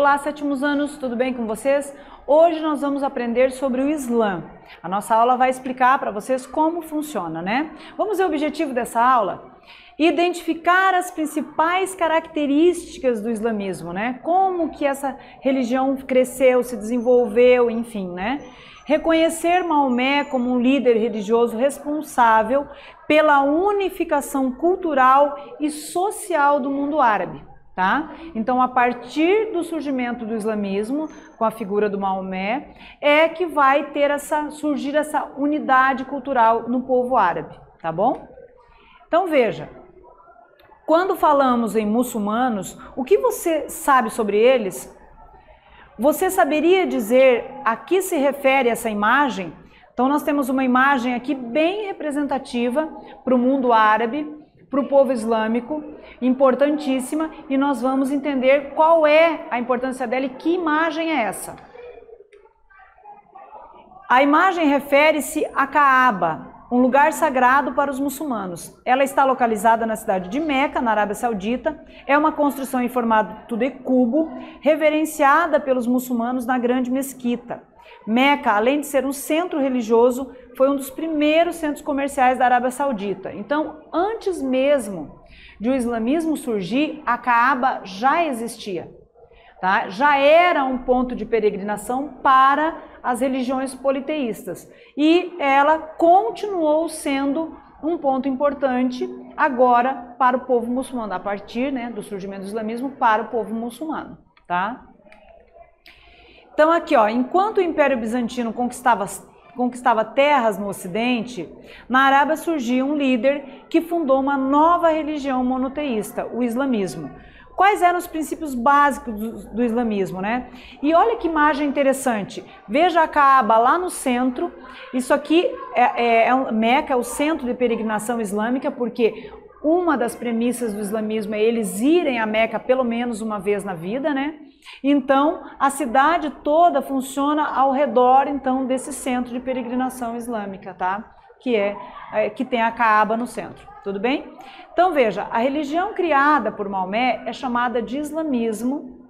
Olá, sétimos anos, tudo bem com vocês? Hoje nós vamos aprender sobre o Islã. A nossa aula vai explicar para vocês como funciona, né? Vamos ver o objetivo dessa aula? Identificar as principais características do islamismo, né? Como que essa religião cresceu, se desenvolveu, enfim, né? Reconhecer Maomé como um líder religioso responsável pela unificação cultural e social do mundo árabe. Tá? Então, a partir do surgimento do islamismo, com a figura do Maomé, é que vai ter surgir essa unidade cultural no povo árabe, tá bom? Então, veja, quando falamos em muçulmanos, o que você sabe sobre eles? Você saberia dizer a que se refere essa imagem? Então, nós temos uma imagem aqui bem representativa para o mundo árabe, para o povo islâmico, importantíssima, e nós vamos entender qual é a importância dela e que imagem é essa. A imagem refere-se a Kaaba, um lugar sagrado para os muçulmanos. Ela está localizada na cidade de Meca, na Arábia Saudita. É uma construção em formato de cubo, reverenciada pelos muçulmanos na grande mesquita. Meca, além de ser um centro religioso, foi um dos primeiros centros comerciais da Arábia Saudita. Então, antes mesmo de o islamismo surgir, a Kaaba já existia. Tá? Já era um ponto de peregrinação para as religiões politeístas. E ela continuou sendo um ponto importante agora para o povo muçulmano, a partir, né, do surgimento do islamismo para o povo muçulmano. Tá? Então aqui, ó, enquanto o Império Bizantino conquistava terras no Ocidente, na Arábia surgia um líder que fundou uma nova religião monoteísta, o islamismo. Quais eram os princípios básicos do islamismo, né? E olha que imagem interessante. Veja a Kaaba lá no centro. Isso aqui Meca é o centro de peregrinação islâmica, porque uma das premissas do islamismo é eles irem a Meca pelo menos uma vez na vida, né? Então, a cidade toda funciona ao redor, então, desse centro de peregrinação islâmica, tá? Que tem a Kaaba no centro, tudo bem? Então, veja, a religião criada por Maomé é chamada de islamismo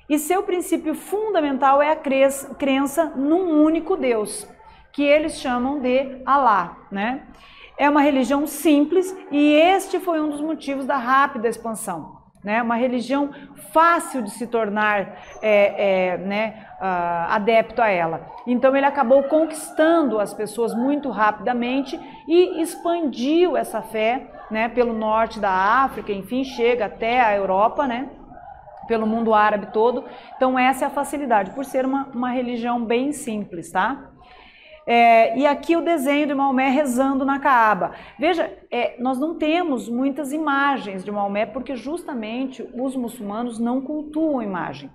e seu princípio fundamental é a crença num único Deus, que eles chamam de Alá, né? É uma religião simples e este foi um dos motivos da rápida expansão. Né, uma religião fácil de se tornar adepto a ela. Então ele acabou conquistando as pessoas muito rapidamente e expandiu essa fé, né, pelo norte da África, enfim, chega até a Europa, né, pelo mundo árabe todo. Então essa é a facilidade, por ser uma religião bem simples, tá? E aqui o desenho de Maomé rezando na Kaaba. Veja, nós não temos muitas imagens de Maomé porque justamente os muçulmanos não cultuam imagem.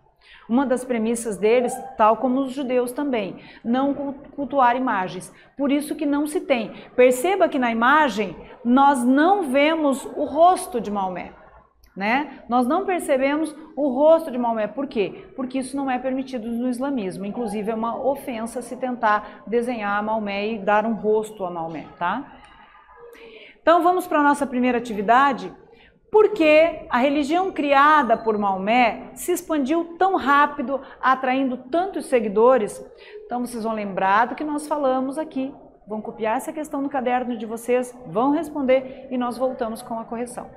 Uma das premissas deles, tal como os judeus também, não cultuar imagens. Por isso que não se tem. Perceba que na imagem nós não vemos o rosto de Maomé. Né? Nós não percebemos o rosto de Maomé. Por quê? Porque isso não é permitido no islamismo. Inclusive é uma ofensa se tentar desenhar Maomé e dar um rosto a Maomé, tá? Então vamos para a nossa primeira atividade. Por que a religião criada por Maomé se expandiu tão rápido, atraindo tantos seguidores? Então vocês vão lembrar do que nós falamos aqui. Vão copiar essa questão no caderno de vocês, vão responder e nós voltamos com a correção.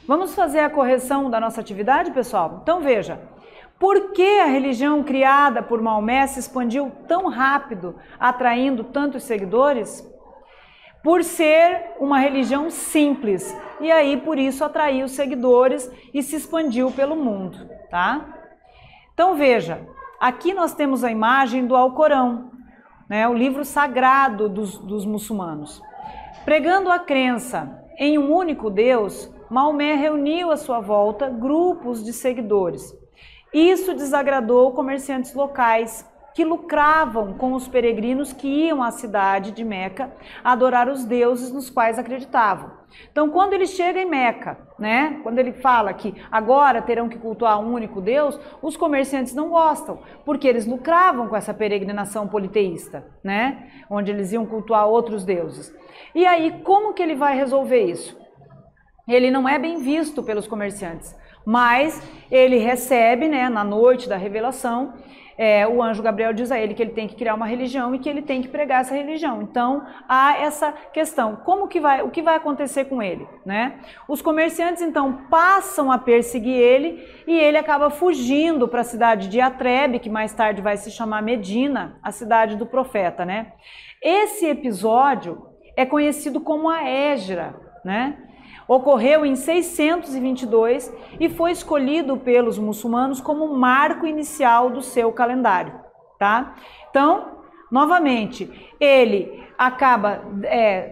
Vamos fazer a correção da nossa atividade, pessoal? Então veja, por que a religião criada por Maomé se expandiu tão rápido, atraindo tantos seguidores? Por ser uma religião simples, e aí por isso atraiu seguidores e se expandiu pelo mundo, tá? Então veja, aqui nós temos a imagem do Alcorão, né, o livro sagrado dos muçulmanos. Pregando a crença em um único Deus, Maomé reuniu à sua volta grupos de seguidores. Isso desagradou comerciantes locais que lucravam com os peregrinos que iam à cidade de Meca adorar os deuses nos quais acreditavam. Então, quando ele chega em Meca, né, quando ele fala que agora terão que cultuar um único Deus, os comerciantes não gostam, porque eles lucravam com essa peregrinação politeísta, né, onde eles iam cultuar outros deuses. E aí, como que ele vai resolver isso? Ele não é bem visto pelos comerciantes, mas ele recebe, né, na noite da revelação, o anjo Gabriel diz a ele que ele tem que criar uma religião e que ele tem que pregar essa religião. Então, há essa questão, o que vai acontecer com ele, né? Os comerciantes, então, passam a perseguir ele e ele acaba fugindo para a cidade de Yatreb, que mais tarde vai se chamar Medina, a cidade do profeta, né? Esse episódio é conhecido como a Hégira, né? Ocorreu em 622 e foi escolhido pelos muçulmanos como marco inicial do seu calendário, tá? Então, novamente, ele acaba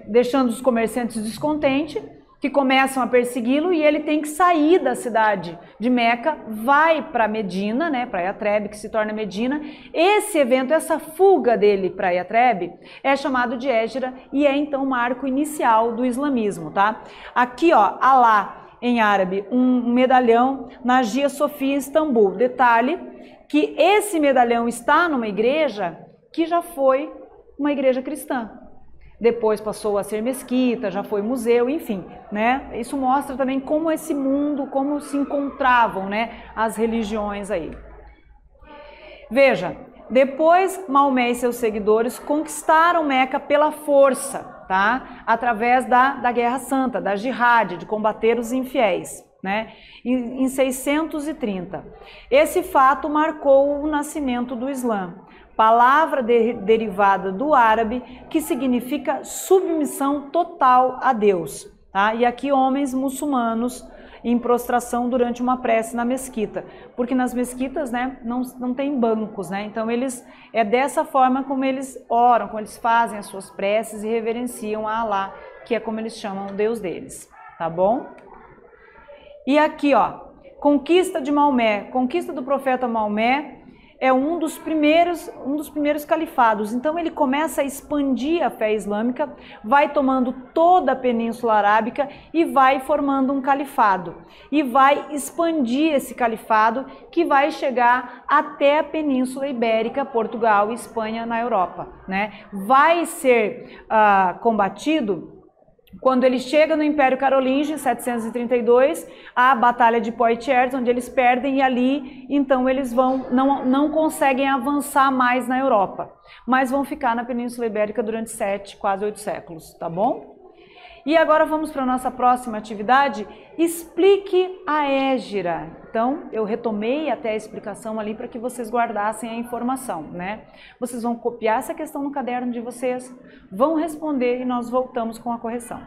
deixando os comerciantes descontentes, que começam a persegui-lo, e ele tem que sair da cidade de Meca, vai para Medina, né, para Yatreb, que se torna Medina. Esse evento, essa fuga dele para Yatreb, é chamado de Hégira e é então o marco inicial do islamismo, tá? Aqui, ó, Alá, em árabe, um medalhão na Hagia Sofia, em Istambul. Detalhe que esse medalhão está numa igreja que já foi uma igreja cristã. Depois passou a ser mesquita, já foi museu, enfim, né? Isso mostra também como esse mundo, como se encontravam, né, as religiões aí. Veja, depois Maomé e seus seguidores conquistaram Meca pela força, tá? Através da Guerra Santa, da Jihad, de combater os infiéis, né? Em 630. Esse fato marcou o nascimento do Islã. Palavra derivada do árabe que significa submissão total a Deus, tá? E aqui homens muçulmanos em prostração durante uma prece na mesquita, porque nas mesquitas, né, não tem bancos, né? Então é dessa forma como eles oram, como eles fazem as suas preces e reverenciam a Alá, que é como eles chamam o Deus deles, tá bom? E aqui, ó, conquista de Maomé, conquista do profeta Maomé, é um dos primeiros califados. Então ele começa a expandir a fé islâmica, vai tomando toda a Península Arábica e vai formando um califado. E vai expandir esse califado que vai chegar até a Península Ibérica, Portugal e Espanha na Europa, né? Vai ser combatido quando ele chega no Império Carolíngio, em 732, a Batalha de Poitiers, onde eles perdem, e ali, então, eles não conseguem avançar mais na Europa, mas vão ficar na Península Ibérica durante 7, quase 8 séculos, tá bom? E agora vamos para a nossa próxima atividade, explique a Hégira. Então, eu retomei até a explicação ali para que vocês guardassem a informação, né? Vocês vão copiar essa questão no caderno de vocês, vão responder e nós voltamos com a correção.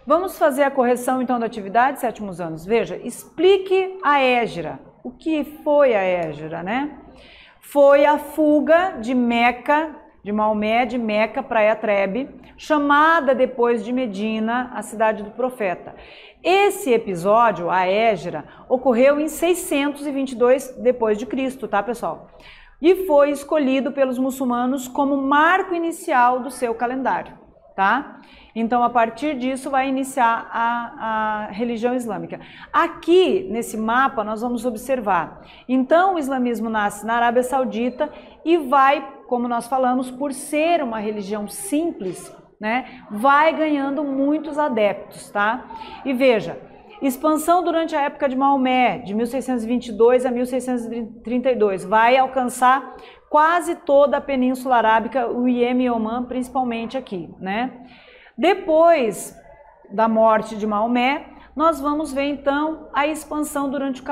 Vamos fazer a correção então da atividade, sétimos anos. Veja, explique a hégira. O que foi a hégira, né? Foi a fuga de Meca, de Maomé, de Meca para Yatreb, chamada depois de Medina, a cidade do profeta. Esse episódio, a hégira, ocorreu em 622 depois de Cristo, tá, pessoal? E foi escolhido pelos muçulmanos como marco inicial do seu calendário, tá? Então, a partir disso, vai iniciar a religião islâmica. Aqui, nesse mapa, nós vamos observar. Então, o islamismo nasce na Arábia Saudita e vai, como nós falamos, por ser uma religião simples, né, vai ganhando muitos adeptos, tá? E veja, expansão durante a época de Maomé, de 1622 a 1632, vai alcançar quase toda a Península Arábica, o Iêmen e Omã, principalmente aqui, né? Depois da morte de Maomé, nós vamos ver então a expansão durante o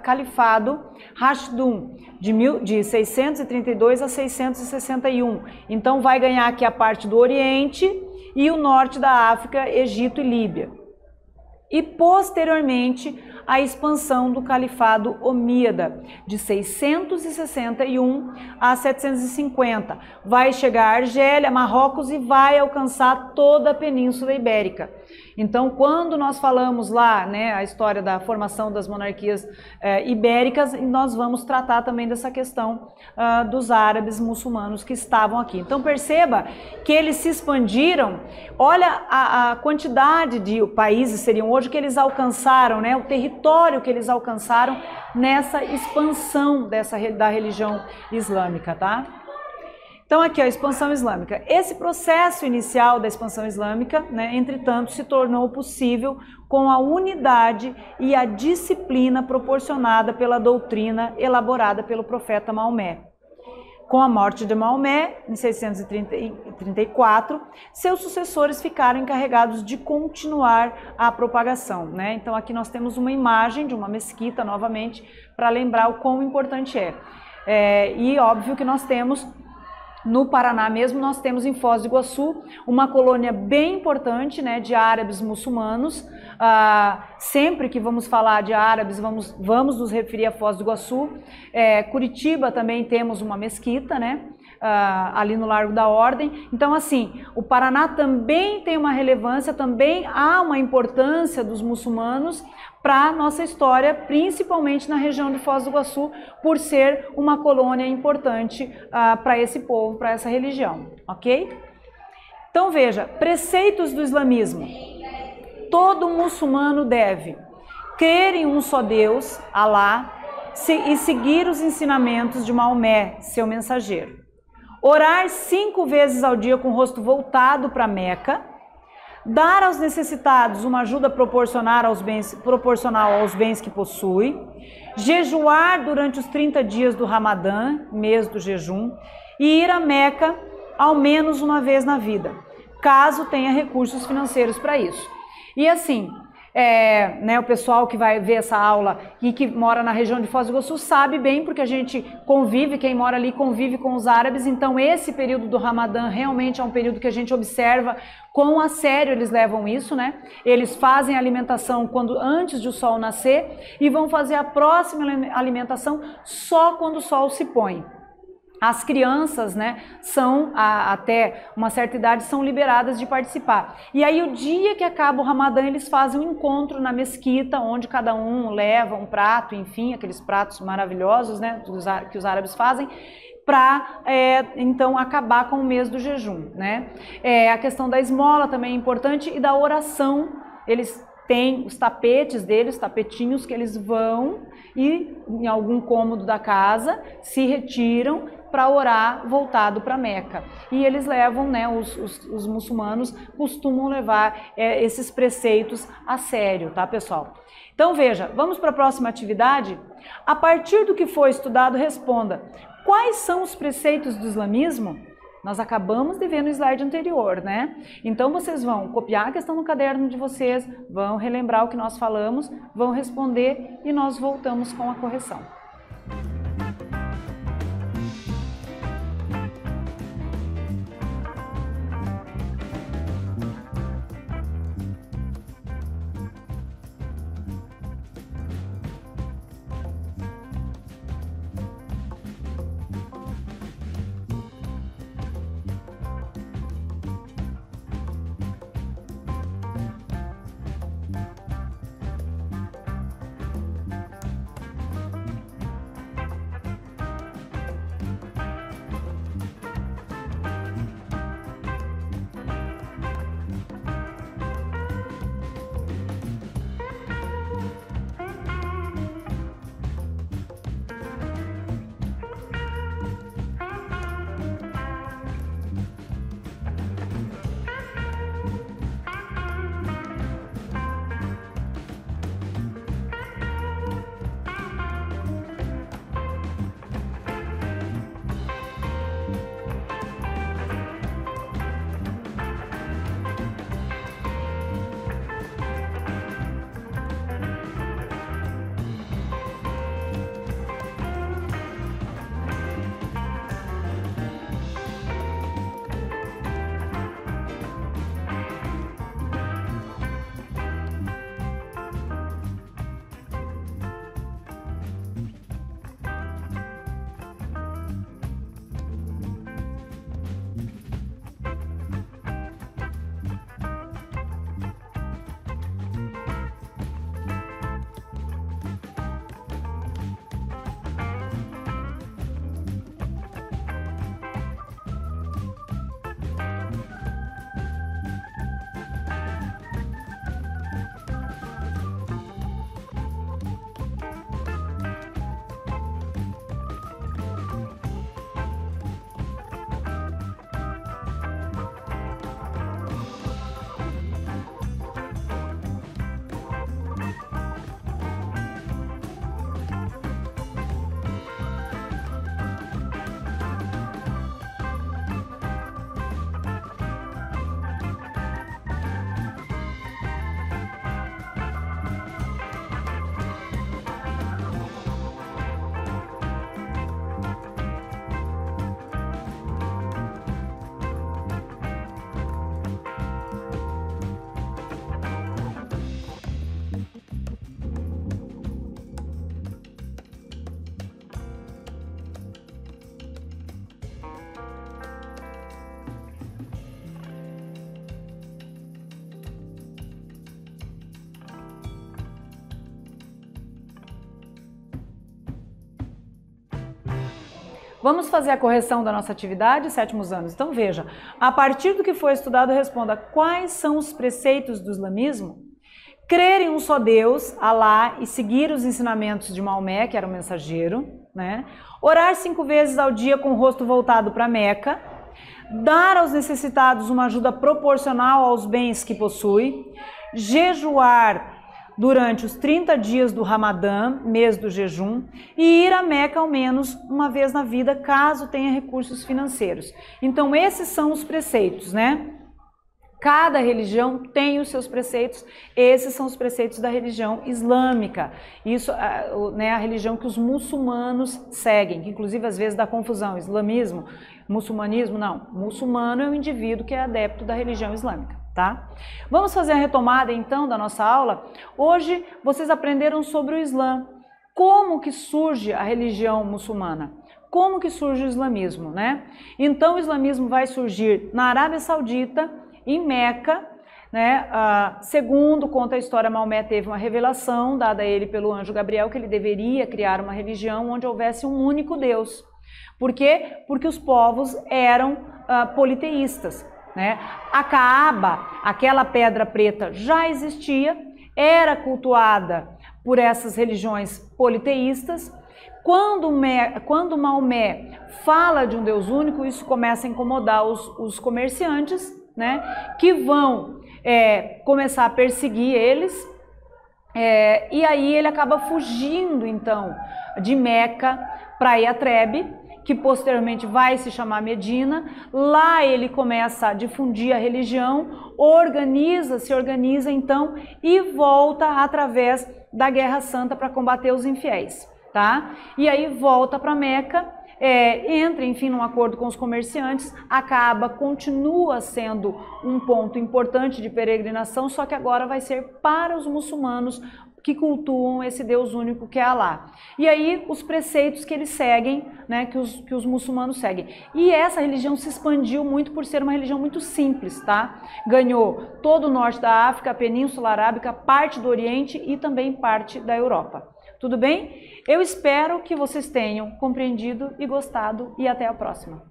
califado Rashidun, de 632 a 661. Então vai ganhar aqui a parte do Oriente e o norte da África, Egito e Líbia. E posteriormente a expansão do califado omíada, de 661 a 750. Vai chegar a Argélia, Marrocos e vai alcançar toda a Península Ibérica. Então, quando nós falamos lá, né, a história da formação das monarquias ibéricas, nós vamos tratar também dessa questão dos árabes muçulmanos que estavam aqui. Então, perceba que eles se expandiram. Olha a quantidade de países seriam hoje que eles alcançaram, né, o território que eles alcançaram nessa expansão da religião islâmica, tá? Então aqui, a expansão islâmica. Esse processo inicial da expansão islâmica, né, entretanto, se tornou possível com a unidade e a disciplina proporcionada pela doutrina elaborada pelo profeta Maomé. Com a morte de Maomé, em 634, seus sucessores ficaram encarregados de continuar a propagação, né? Então aqui nós temos uma imagem de uma mesquita, novamente, para lembrar o quão importante é. E óbvio que nós temos no Paraná mesmo, nós temos em Foz do Iguaçu uma colônia bem importante, né, de árabes muçulmanos. Sempre que vamos falar de árabes, vamos nos referir a Foz do Iguaçu. Curitiba também temos uma mesquita, né, ali no Largo da Ordem. Então, assim, o Paraná também tem uma relevância, também há uma importância dos muçulmanos para a nossa história, principalmente na região de Foz do Iguaçu, por ser uma colônia importante para esse povo, para essa religião, ok? Então veja, preceitos do islamismo. Todo muçulmano deve crer em um só Deus, Alá, e seguir os ensinamentos de Maomé, seu mensageiro. Orar 5 vezes ao dia com o rosto voltado para Meca. Dar aos necessitados uma ajuda proporcional aos bens que possui, jejuar durante os 30 dias do Ramadã, mês do jejum, e ir a Meca ao menos uma vez na vida, caso tenha recursos financeiros para isso. E assim, né, o pessoal que vai ver essa aula e que mora na região de Foz do Iguaçu sabe bem, porque a gente convive, quem mora ali convive com os árabes, então esse período do Ramadã realmente é um período que a gente observa quão a sério eles levam isso, né? Eles fazem a alimentação antes de o sol nascer e vão fazer a próxima alimentação só quando o sol se põe. As crianças, né, até uma certa idade, são liberadas de participar. E aí, o dia que acaba o Ramadã, eles fazem um encontro na mesquita, onde cada um leva um prato, enfim, aqueles pratos maravilhosos, né, que os árabes fazem, para, então, acabar com o mês do jejum, né? A questão da esmola também é importante e da oração. Eles têm os tapetes deles, tapetinhos que eles vão e em algum cômodo da casa se retiram para orar voltado para Meca. E eles levam, né, os muçulmanos costumam levar esses preceitos a sério, tá, pessoal? Então veja, vamos para a próxima atividade? A partir do que foi estudado, responda: quais são os preceitos do islamismo? Nós acabamos de ver no slide anterior, né? Então vocês vão copiar a questão no caderno de vocês, vão relembrar o que nós falamos, vão responder e nós voltamos com a correção. Vamos fazer a correção da nossa atividade, sétimos anos. Então veja, a partir do que foi estudado, responda quais são os preceitos do islamismo? Crer em um só Deus, Alá, e seguir os ensinamentos de Maomé, que era o mensageiro, né? Orar 5 vezes ao dia com o rosto voltado para Meca, dar aos necessitados uma ajuda proporcional aos bens que possui, jejuar durante os 30 dias do Ramadã, mês do jejum, e ir a Meca ao menos uma vez na vida, caso tenha recursos financeiros. Então esses são os preceitos, né? Cada religião tem os seus preceitos, esses são os preceitos da religião islâmica. Isso, né, a religião que os muçulmanos seguem, que inclusive às vezes dá confusão, islamismo, muçulmanismo, não. Muçulmano é o indivíduo que é adepto da religião islâmica, tá? Vamos fazer a retomada então da nossa aula. Hoje vocês aprenderam sobre o Islã, como que surge a religião muçulmana. Como que surge o islamismo, né? Então o islamismo vai surgir na Arábia Saudita, em Meca, né? Segundo conta a história, Maomé teve uma revelação dada a ele pelo anjo Gabriel que ele deveria criar uma religião onde houvesse um único Deus. Por quê? Porque os povos eram politeístas, né? A Caaba, aquela pedra preta, já existia, era cultuada por essas religiões politeístas. Quando Maomé fala de um Deus único, isso começa a incomodar os comerciantes, né, que vão começar a perseguir eles, e aí ele acaba fugindo então de Meca para Yatreb, que posteriormente vai se chamar Medina. Lá ele começa a difundir a religião, se organiza então e volta através da Guerra Santa para combater os infiéis, tá? E aí volta para Meca, entra, enfim, num acordo com os comerciantes. A Caaba continua sendo um ponto importante de peregrinação, só que agora vai ser para os muçulmanos que cultuam esse Deus único que é Alá. E aí os preceitos que eles seguem, né, que os muçulmanos seguem. E essa religião se expandiu muito por ser uma religião muito simples, tá? Ganhou todo o norte da África, a Península Arábica, parte do Oriente e também parte da Europa. Tudo bem? Eu espero que vocês tenham compreendido e gostado, e até a próxima.